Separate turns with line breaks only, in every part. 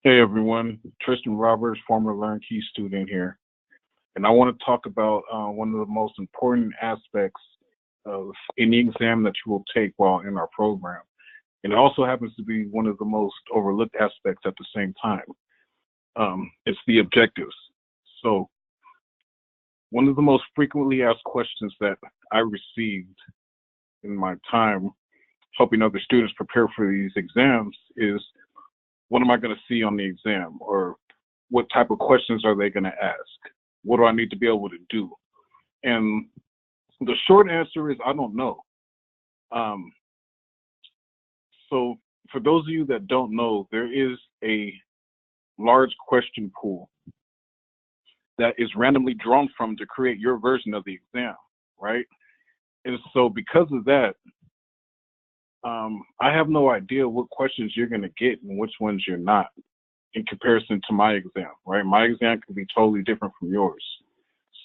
Hey everyone, Tristan Roberts, former LearnKey student here, and I want to talk about one of the most important aspects of any exam that you will take while in our program. And it also happens to be one of the most overlooked aspects at the same time. It's the objectives. So one of the most frequently asked questions that I received in my time helping other students prepare for these exams is, what am I going to see on the exam? Or what type of questions are they going to ask? What do I need to be able to do? And the short answer is I don't know. Um, so for those of you that don't know, there is a large question pool that is randomly drawn from to create your version of the exam, right? And so because of that, I have no idea what questions you're going to get and which ones you're not in comparison to my exam, right? My exam could be totally different from yours.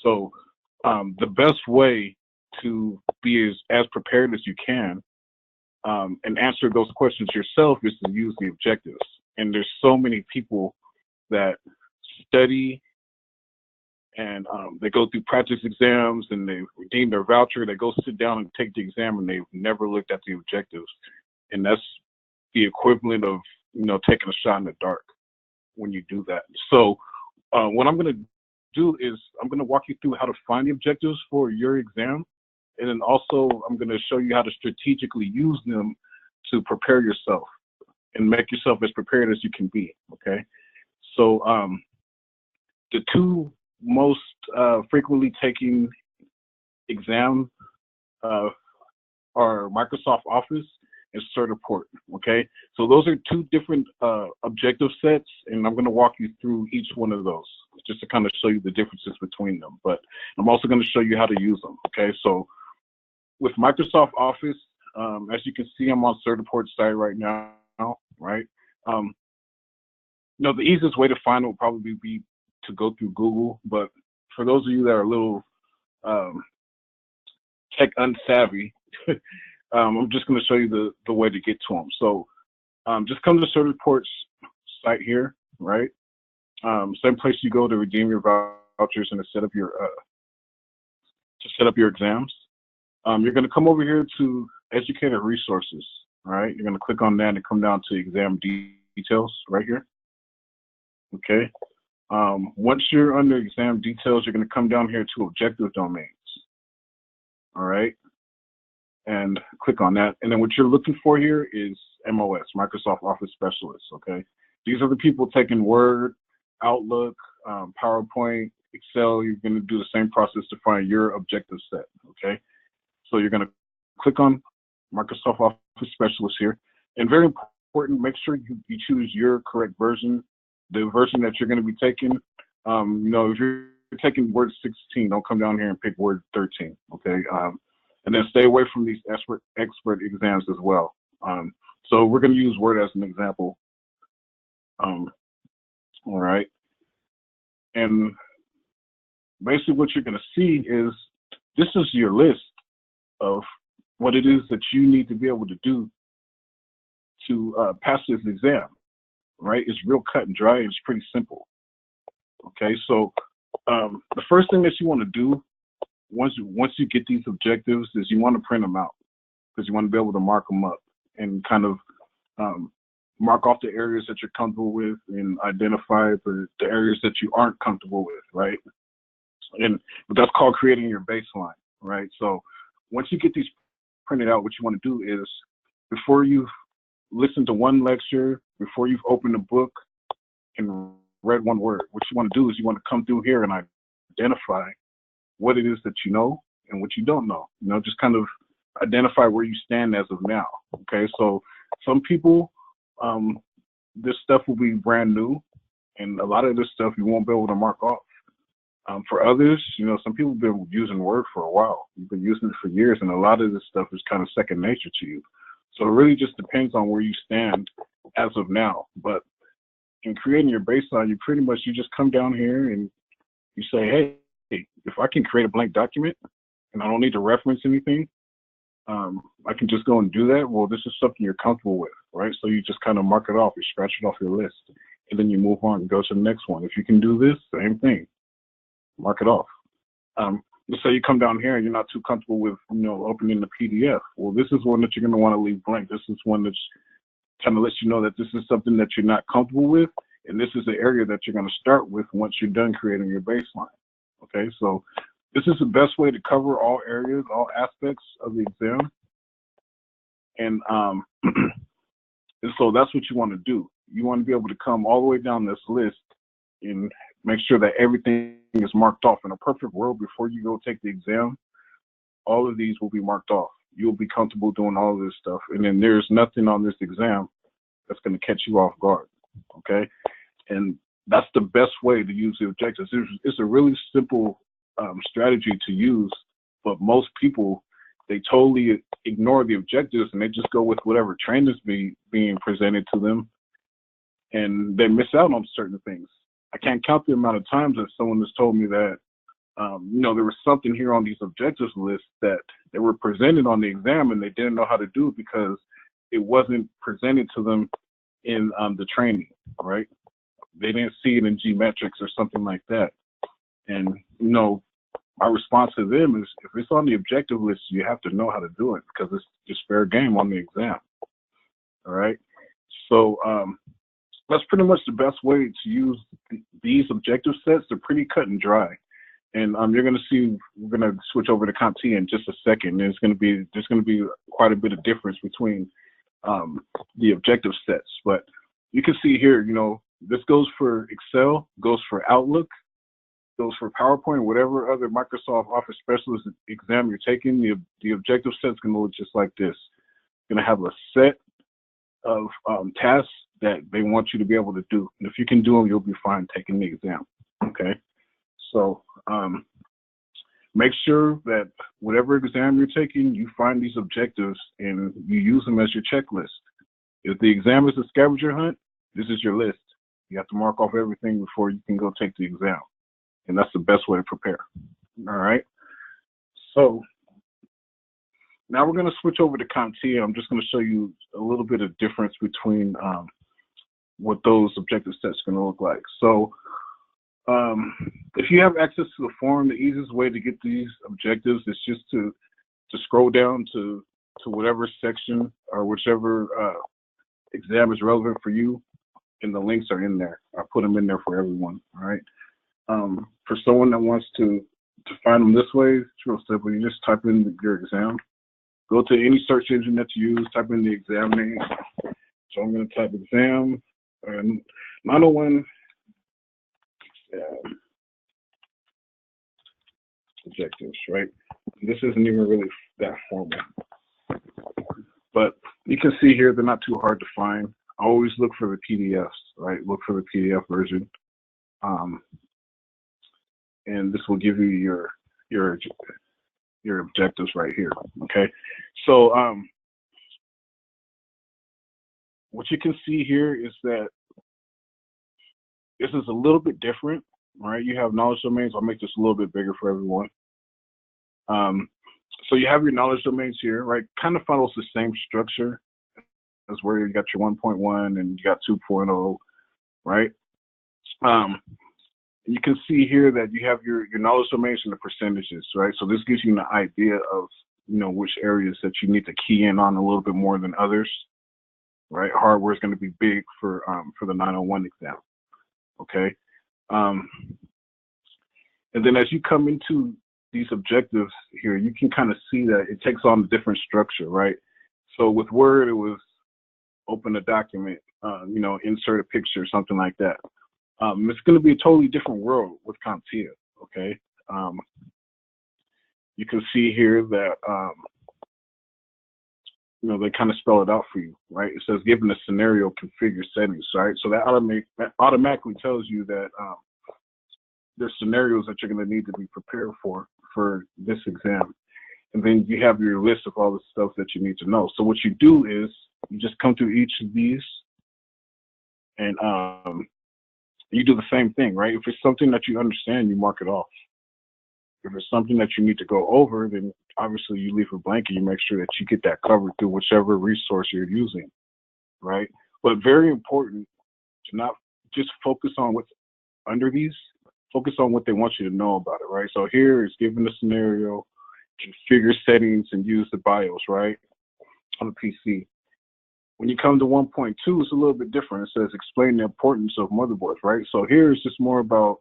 So the best way to be as prepared as you can and answer those questions yourself is to use the objectives. And there's so many people that study and they go through practice exams and they redeem their voucher, they go sit down and take the exam and they've never looked at the objectives. And that's the equivalent of, taking a shot in the dark when you do that. So what I'm going to do is I'm going to walk you through how to find the objectives for your exam. And then also I'm going to show you how to strategically use them to prepare yourself and make yourself as prepared as you can be, okay? So the two most frequently taken exam are Microsoft Office and Certiport, okay? So those are two different objective sets, and I'm gonna walk you through each one of those just to kind of show you the differences between them. But I'm also gonna show you how to use them, okay? So with Microsoft Office, as you can see, I'm on Certiport's site right now, right? The easiest way to find it will probably be to go through Google, but for those of you that are a little tech unsavvy, I'm just going to show you the way to get to them. So just come to Certiport's site here, right? Same place you go to redeem your vouchers and to set up your exams. You're going to come over here to Educator Resources, right? You're going to click on that and come down to Exam Details right here. Okay. Once you're under Exam Details, you're going to come down here to Objective Domains. All right. And click on that. And then what you're looking for here is MOS, Microsoft Office Specialists, okay? These are the people taking Word, Outlook, PowerPoint, Excel. You're going to do the same process to find your objective set, okay? So you're going to click on Microsoft Office Specialists here. And very important, make sure you choose your correct version, the version that you're going to be taking. If you're taking Word 16, don't come down here and pick Word 13, okay? And then stay away from these expert exams as well. So we're going to use Word as an example. All right. And basically what you're going to see is this is your list of what it is that you need to be able to do to pass this exam, right? It's real cut and dry. It's pretty simple. Okay, so the first thing that you want to do once you get these objectives is you want to print them out because you want to be able to mark them up and kind of mark off the areas that you're comfortable with and identify the areas that you aren't comfortable with, right? But that's called creating your baseline, right? So once you get these printed out, what you want to do is before you've listened to one lecture, before you've opened a book and read one word, what you want to do is you want to come through here and identify what it is that you know and what you don't know. Just kind of identify where you stand as of now. Okay, so some people, this stuff will be brand new, and a lot of this stuff you won't be able to mark off. For others, some people have been using Word for a while. You've been using it for years, and a lot of this stuff is kind of second nature to you. So it really just depends on where you stand as of now. But in creating your baseline, you just come down here and you say, hey, if I can create a blank document and I don't need to reference anything, I can just go and do that. Well, this is something you're comfortable with, right? So you just kind of mark it off, you scratch it off your list. and then you move on and go to the next one. If you can do this, same thing, mark it off. Let's say you come down here and you're not too comfortable with, opening the PDF. Well, this is one that you're going to want to leave blank. This is one that's kind of lets you know that this is something that you're not comfortable with, and this is the area that you're going to start with once you're done creating your baseline. Okay, so this is the best way to cover all areas, all aspects of the exam. And, and so that's what you want to do. You want to be able to come all the way down this list and make sure that everything is marked off. In a perfect world, before you go take the exam, all of these will be marked off. You'll be comfortable doing all of this stuff. And then there's nothing on this exam that's going to catch you off guard, okay? And that's the best way to use the objectives. It's a really simple strategy to use, but most people, they totally ignore the objectives and they just go with whatever trend is being presented to them, and they miss out on certain things. I can't count the amount of times that someone has told me that, there was something here on these objectives lists that they were presented on the exam and they didn't know how to do it because it wasn't presented to them in the training, right? They didn't see it in G-Metrics or something like that. And, my response to them is, if it's on the objective list, you have to know how to do it because it's just fair game on the exam. All right. So that's pretty much the best way to use these objective sets. They're pretty cut and dry. And you're going to see, we're going to switch over to CompTIA in just a second. There's going to be quite a bit of difference between the objective sets. But you can see here, this goes for Excel, goes for Outlook, goes for PowerPoint, whatever other Microsoft Office Specialist exam you're taking. The objective set's going to look just like this. You're going to have a set of tasks that they want you to be able to do. And if you can do them, you'll be fine taking the exam. Okay. So make sure that whatever exam you're taking, you find these objectives and you use them as your checklist. If the exam is a scavenger hunt, this is your list. You have to mark off everything before you can go take the exam. And that's the best way to prepare. All right. So now we're going to switch over to CompTIA. I'm just going to show you a little bit of difference between what those objective sets are going to look like. So if you have access to the forum, the easiest way to get these objectives is just to scroll down to whatever section or whichever exam is relevant for you, and the links are in there. I put them in there for everyone. All right. For someone that wants to find them this way, it's real simple. You just type in your exam. Go to any search engine that you use, type in the exam name. So I'm going to type exam 901 objectives, right? This isn't even really that formal. But you can see here, they're not too hard to find. I always look for the PDFs, right? Look for the PDF version. And this will give you your objectives right here, okay? So what you can see here is that this is a little bit different, right? You have knowledge domains. I'll make this a little bit bigger for everyone. So you have your knowledge domains here, right? Kind of follows the same structure as where you got your 1.1 and you got 2.0, right? You can see here that you have your knowledge domains and the percentages, right? So this gives you an idea of, which areas that you need to key in on a little bit more than others, right? Hardware is going to be big for the 901 exam, okay? And then as you come into these objectives here, you can kind of see that it takes on a different structure, right? So with Word, it was open a document, insert a picture, something like that. It's going to be a totally different world with CompTIA, okay? You can see here that, they kind of spell it out for you, right? It says, given a scenario, configure settings, right? So that automatically tells you that there's scenarios that you're going to need to be prepared for this exam. And then you have your list of all the stuff that you need to know. So what you do is you just come through each of these and you do the same thing, right? If it's something that you understand, you mark it off. If it's something that you need to go over, then obviously you leave it blank and you make sure that you get that covered through whichever resource you're using, right? But very important to not just focus on what's under these. Focus on what they want you to know about it, right? So here is given the scenario, configure settings and use the BIOS, right, on the PC. When you come to 1.2, it's a little bit different. It says explain the importance of motherboards, right? So here it's just more about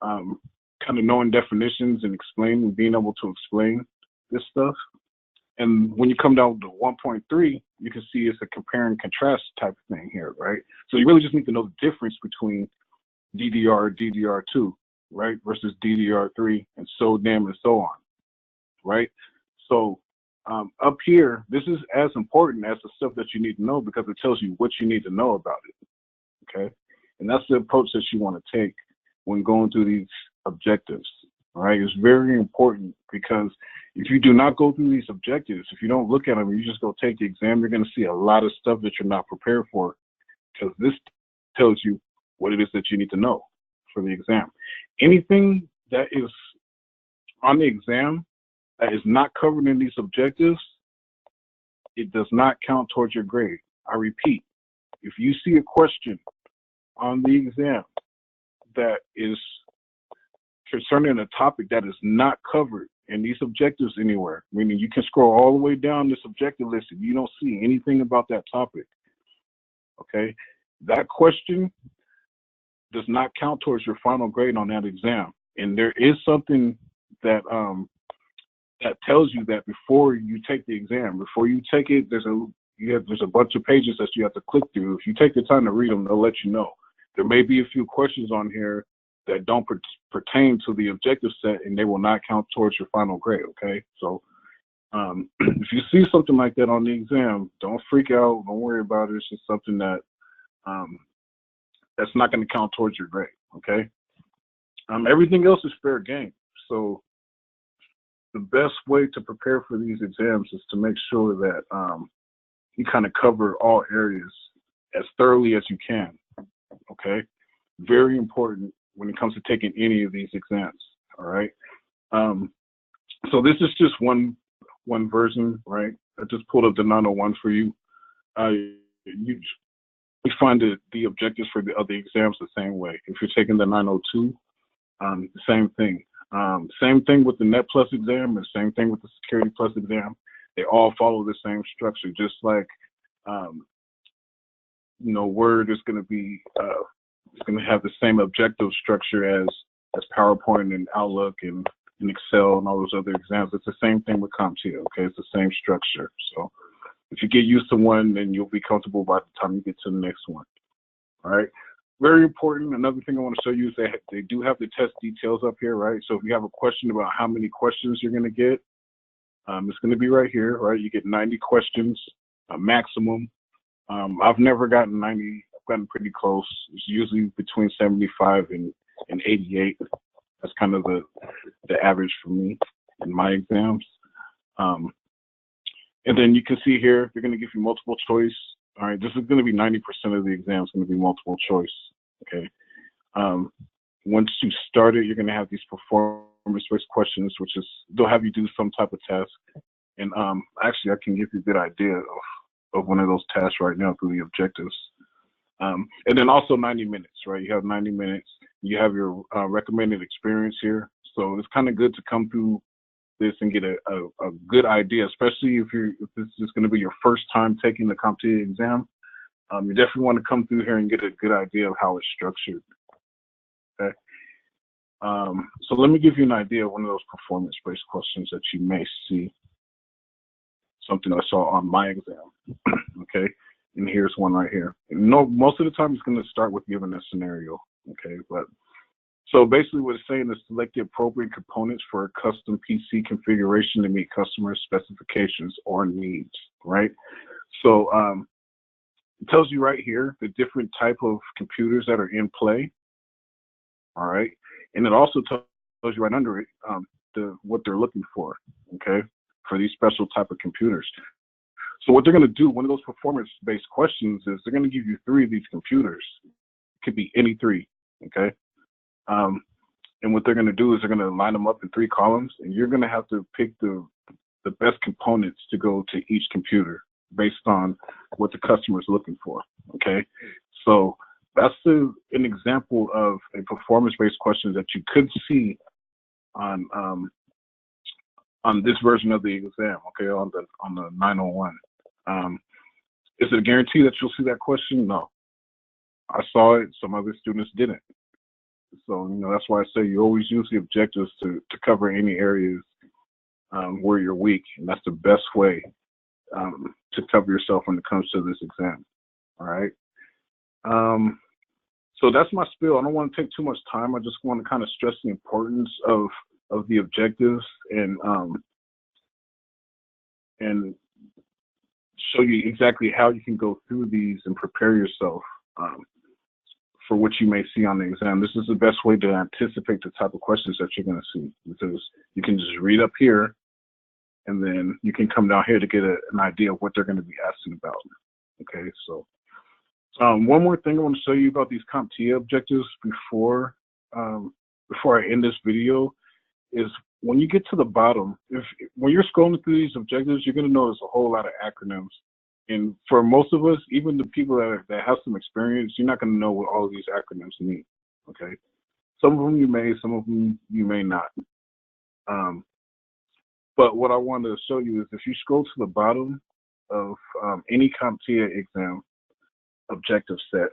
kind of knowing definitions and explaining, being able to explain this stuff. And when you come down to 1.3, you can see it's a compare and contrast type of thing here, right? So you really just need to know the difference between DDR, DDR2, right, versus DDR3, and SODIMM and so on, right? So up here, this is as important as the stuff that you need to know because it tells you what you need to know about it, okay? And that's the approach that you want to take when going through these objectives, all right? It's very important because if you do not go through these objectives, if you don't look at them, you just go take the exam, you're going to see a lot of stuff that you're not prepared for because this tells you what it is that you need to know for the exam. Anything that is on the exam that is not covered in these objectives, it does not count towards your grade. I repeat, if you see a question on the exam that is concerning a topic that is not covered in these objectives anywhere, meaning you can scroll all the way down this objective list and you don't see anything about that topic, okay? That question does not count towards your final grade on that exam. And there is something that that tells you that before you take the exam, before you take it, there's a bunch of pages that you have to click through. If you take the time to read them, they'll let you know. There may be a few questions on here that don't pertain to the objective set, and they will not count towards your final grade. Okay, so if you see something like that on the exam, don't freak out. Don't worry about it. It's just something that that's not going to count towards your grade. Okay, everything else is fair game. So the best way to prepare for these exams is to make sure that you kind of cover all areas as thoroughly as you can. Okay, very important when it comes to taking any of these exams. All right. So this is just one version, right? I just pulled up the 901 for you. You find the objectives for the other exams the same way. If you're taking the 902, the same thing. Same thing with the Net Plus exam and same thing with the Security Plus exam. They all follow the same structure, just like, Word is going to be, it's going to have the same objective structure as PowerPoint and Outlook and Excel and all those other exams. It's the same thing with CompTIA, okay? It's the same structure. So if you get used to one, then you'll be comfortable by the time you get to the next one, all right? Very important. Another thing I want to show you is they do have the test details up here, right? So if you have a question about how many questions you're going to get, it's going to be right here, right? You get 90 questions, maximum. I've never gotten 90. I've gotten pretty close. It's usually between 75 and 88. That's kind of the average for me in my exams. And then you can see here, they're going to give you multiple choice. All right, this is going to be 90% of the exam is going to be multiple choice, okay? Once you start it, you're going to have these performance-based questions, which is, they'll have you do some type of task. And actually, I can give you a good idea of one of those tasks right now through the objectives. And then also 90 minutes, right? You have 90 minutes. You have your recommended experience here. So it's kind of good to come through this and get a good idea, especially if this is going to be your first time taking the CompTIA exam. You definitely want to come through here and get a good idea of how it's structured. Okay. So let me give you an idea of one of those performance-based questions that you may see. Something I saw on my exam. Okay. And here's one right here. Most of the time it's going to start with giving a scenario. Okay. But so basically what it's saying is select the appropriate components for a custom PC configuration to meet customer specifications or needs, right? So it tells you right here the different type of computers that are in play, all right? And it also tells you right under it what they're looking for, okay, for these special type of computers. So what they're going to do, one of those performance-based questions is they're going to give you 3 of these computers. It could be any 3, okay? And what they're going to do is they're going to line them up in 3 columns, and you're going to have to pick the best components to go to each computer based on what the customer is looking for. Okay, so that's an example of a performance-based question that you could see on this version of the exam, okay, on the 901. Is it a guarantee that you'll see that question? No. I saw it, some other students didn't. So, that's why I say you always use the objectives to cover any areas where you're weak, and that's the best way to cover yourself when it comes to this exam. All right. So that's my spiel. I don't want to take too much time. I just want to kind of stress the importance of the objectives and show you exactly how you can go through these and prepare yourself for what you may see on the exam. This is the best way to anticipate the type of questions that you're going to see, because you can just read up here and then you can come down here to get an idea of what they're going to be asking about. Okay, so one more thing I want to show you about these CompTIA objectives before I end this video is when you get to the bottom, when you're scrolling through these objectives, you're going to notice a whole lot of acronyms. And for most of us, even the people that have some experience, you're not going to know what all of these acronyms mean. Okay, some of them you may, some of them you may not. But what I want to show you is if you scroll to the bottom of any CompTIA exam objective set,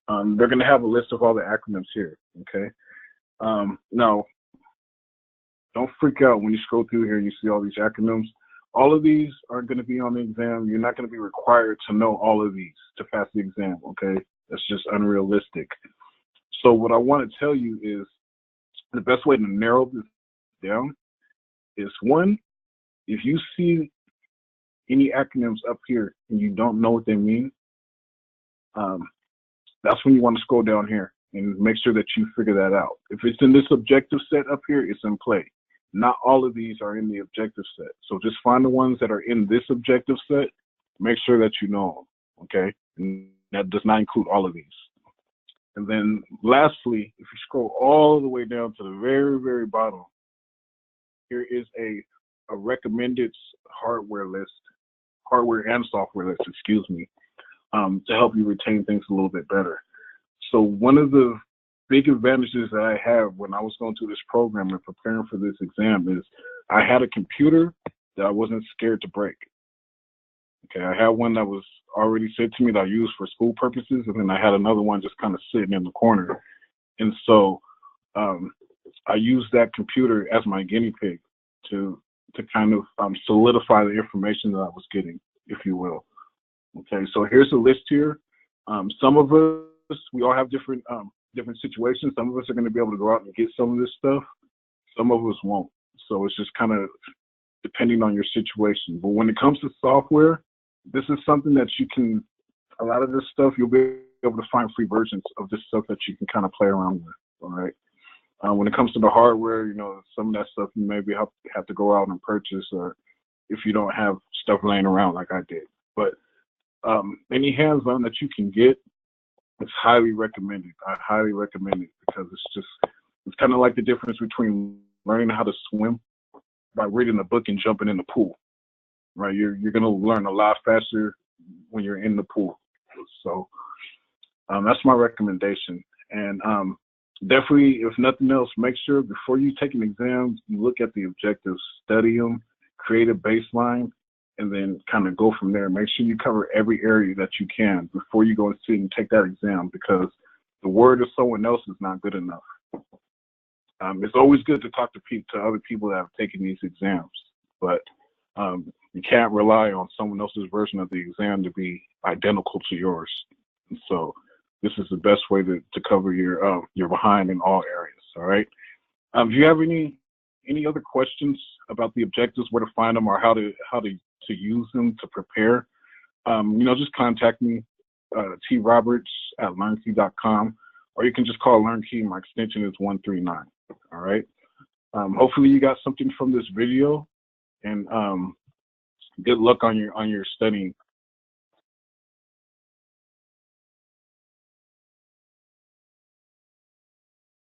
they're going to have a list of all the acronyms here. Okay. Now, don't freak out when you scroll through here and you see all these acronyms. All of these aren't going to be on the exam. You're not going to be required to know all of these to pass the exam. Okay, that's just unrealistic. So what I want to tell you is the best way to narrow this down is, one, if you see any acronyms up here and you don't know what they mean, that's when you want to scroll down here and make sure that you figure that out. If it's in this objective set up here, it's in play. Not all of these are in the objective set. So just find the ones that are in this objective set, make sure that you know them, okay? And that does not include all of these. And then lastly, if you scroll all the way down to the very, very bottom, here is a recommended hardware and software list, excuse me, to help you retain things a little bit better. So one of the big advantages that I have when I was going through this program and preparing for this exam is I had a computer that I wasn't scared to break. Okay, I had one that was already sent to me that I used for school purposes, and then I had another one just kind of sitting in the corner. And so I used that computer as my guinea pig to kind of solidify the information that I was getting, if you will. Okay, so here's a list here. Some of us, we all have different situations. Some of us are going to be able to go out and get some of this stuff. Some of us won't. So it's just kind of depending on your situation. But when it comes to software, this is something that you can, a lot of this stuff, you'll be able to find free versions of this stuff that you can kind of play around with, all right? When it comes to the hardware, some of that stuff you maybe have to go out and purchase, or if you don't have stuff laying around like I did. But any hands-on that you can get, it's highly recommended. I highly recommend it because it's kind of like the difference between learning how to swim by reading a book and jumping in the pool, right? You're going to learn a lot faster when you're in the pool. So that's my recommendation. And definitely, if nothing else, make sure before you take an exam, you look at the objectives, study them, create a baseline, and then kind of go from there. Make sure you cover every area that you can before you go and sit and take that exam, because the word of someone else is not good enough. It's always good to talk to other people that have taken these exams, but you can't rely on someone else's version of the exam to be identical to yours. And so this is the best way to cover your behind in all areas. All right. If you have any other questions about the objectives, where to find them, or how to use them to prepare, just contact me, troberts@learnkey.com, or you can just call LearnKey. My extension is 139. All right. Hopefully you got something from this video, and good luck on your studying.